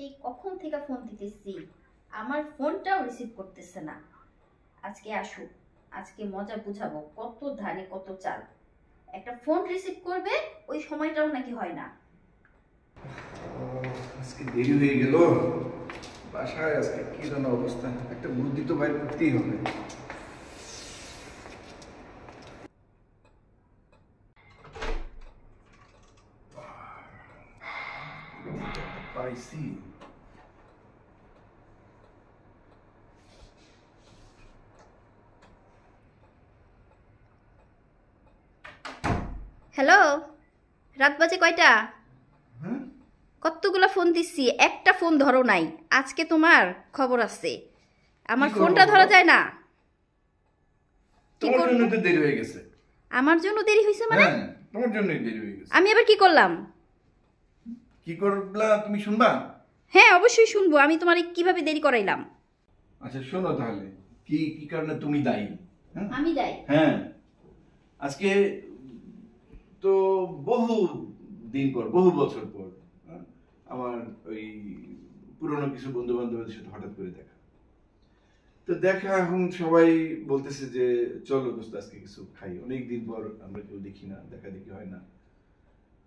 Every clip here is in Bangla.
সেই কখন থেকে ফোন দিতেছি, আমার ফোনটাও রিসিভ করতেছে না। আজকে আসুক, আজকে মজা বুঝাবো কত ধারে কত চাল। একটা ফোন রিসিভ করবে ওই সময়টাও নাকি হয় না। আজকে দেরি হয়ে গেল, বাসায় আজকে কি যেন অবস্থা, একটা বুদ্ধি তো বাইর করতেই হবে। পাইছি। হ্যালো, রাত বাজে কয়টা? হ্যাঁ, কতগুলো ফোন দিচ্ছি, একটা ফোন ধরো নাই। আজকে তোমার খবর আছে, আমার কি ফোনটা খবর? ধরা যায় না। কি তোমার করব? জন্য তো দেরি হয়ে গেছে। আমার জন্য দেরি হয়েছে মানে? হ্যাঁ, তোমার জন্যই দেরি হয়ে গেছে। আমি আবার কি করলাম? কি করলা তুমি শুনবা? হ্যাঁ অবশ্যই শুনবো। আমি তোমার কিভাবে দেরি করাইলাম? আচ্ছা শোনো তাহলে, কি কি কারণে তুমি দায়ী? হ্যাঁ আমি দায়ী? হ্যাঁ, আজকে তো বহু দিন পর, বহু বছর পর আমার ওই পুরনো কিছু বন্ধু বান্ধবদের সাথে হঠাৎ করে দেখা। তো দেখা, এখন সবাই বলতেছে যে চলো দোস্ত আজকে কিছু খাই, অনেক দিন পর আমরা কেউ দেখি না, দেখা দেখি হয় না।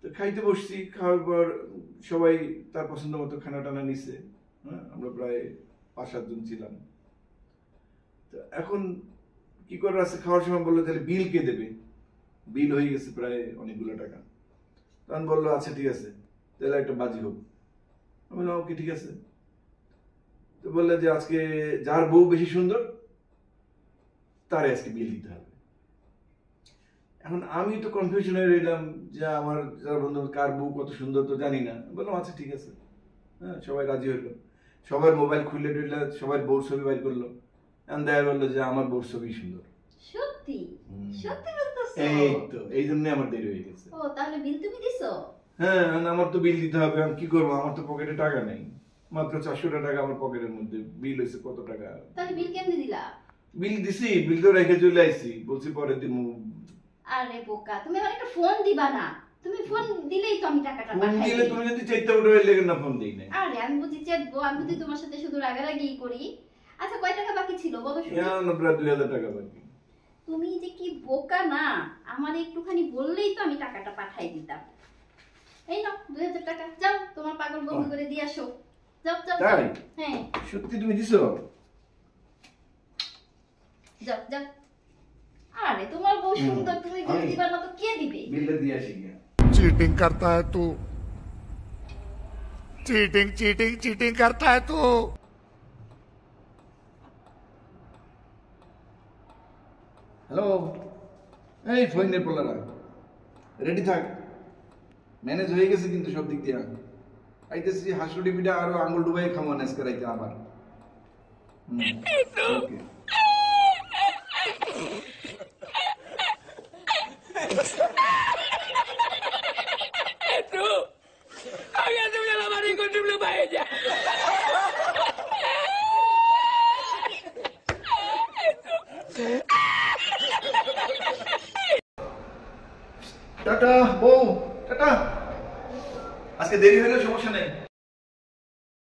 তো খাইতে বসছি, খাওয়ার পর সবাই তার পছন্দ মতো খানা টানা নিছে। হ্যাঁ, আমরা প্রায় 5-7 জন ছিলাম। তো এখন কি করার আছে, খাওয়ার সময় বললো তাহলে বিল কে দেবে। বিল হয়ে গেছে প্রায় অনেকগুলো টাকা। তখন বললো আচ্ছা ঠিক আছে, তাহলে একটা বাজি হোক। আমি বললাম ওকে ঠিক আছে। তো বললে যে আজকে যার বউ বেশি সুন্দর তারে আজকে বিল দিতে হবে। এখন আমি তো কনফিউশন হয়ে রইলাম যে আমার যার বন্ধু কার বউ কত সুন্দর তো জানি না। বললাম আচ্ছা ঠিক আছে। হ্যাঁ, সবাই রাজি হইলো। সবার মোবাইল খুলে টুলে সবাই বউর ছবি বাইর করলো। এখন দেখা বললো যে আমার বউর ছবি সুন্দর। সত্যি? সত্যি বলতেছো? এই তো এই জন্য আমার দেরি হয়ে গেছে। ও তাহলে বিল তুমি দিছো? হ্যাঁ, এখন আমার তো বিল দিতে হবে। আমি কি করবো, আমার তো পকেটে টাকা নেই। মাত্র 400 টাকা আমার পকেটের মধ্যে, বিল হয়েছে কত টাকা। তাহলে বিল কেমনে দিলা? বিল দিছি, বিল তো রেখে চলে আইছি, বলছি পরে দিমু। আরে বোকা, তুমি আমার একটা ফোন দিবা না? তুমি ফোন দিলেই তো আমি টাকাটা ফোন পাঠাই দিলে দিই। তুমি যদি চাইতে উঠে লেগে না ফোন দেই না। আরে আমি বুঝি চেতবো, আমি বুঝি তোমার সাথে শুধু রাগারাগি করি। আচ্ছা কয় টাকা বাকি ছিল বলো শুনি? এখন প্রায় 2000 টাকা বাকি। তুমি যে কি বোকা না, আমার একটুখানি বললেই তো আমি টাকাটা পাঠাই দিতাম। এই নাও 2000 টাকা, যাও তোমার পাগল বন্ধু করে দিয়ে আসো। যাও যাও যাও। তাই? হ্যাঁ সত্যি তুমি দিছো? যাও যাও। আরে তোমার বউ সুন্দর, তুমি যদি দিবা না তো কে দিবে? বিলটা দিয়ে আসি গিয়া। चीटिंग करता है तू चीटिंग चीटिंग चीटिंग करता है तू হ্যালো, এই ফোনের পোলারা রেডি থাক, ম্যানেজ হয়ে গেছে কিন্তু সব দিক দিয়ে। আইতেছি হাসুডি পিঠা আরো আঙ্গুল ডুবাই খামো আজকে রাইতে আবার। ওকে। টাটা বউ, টাটা। আজকে দেরি হলো,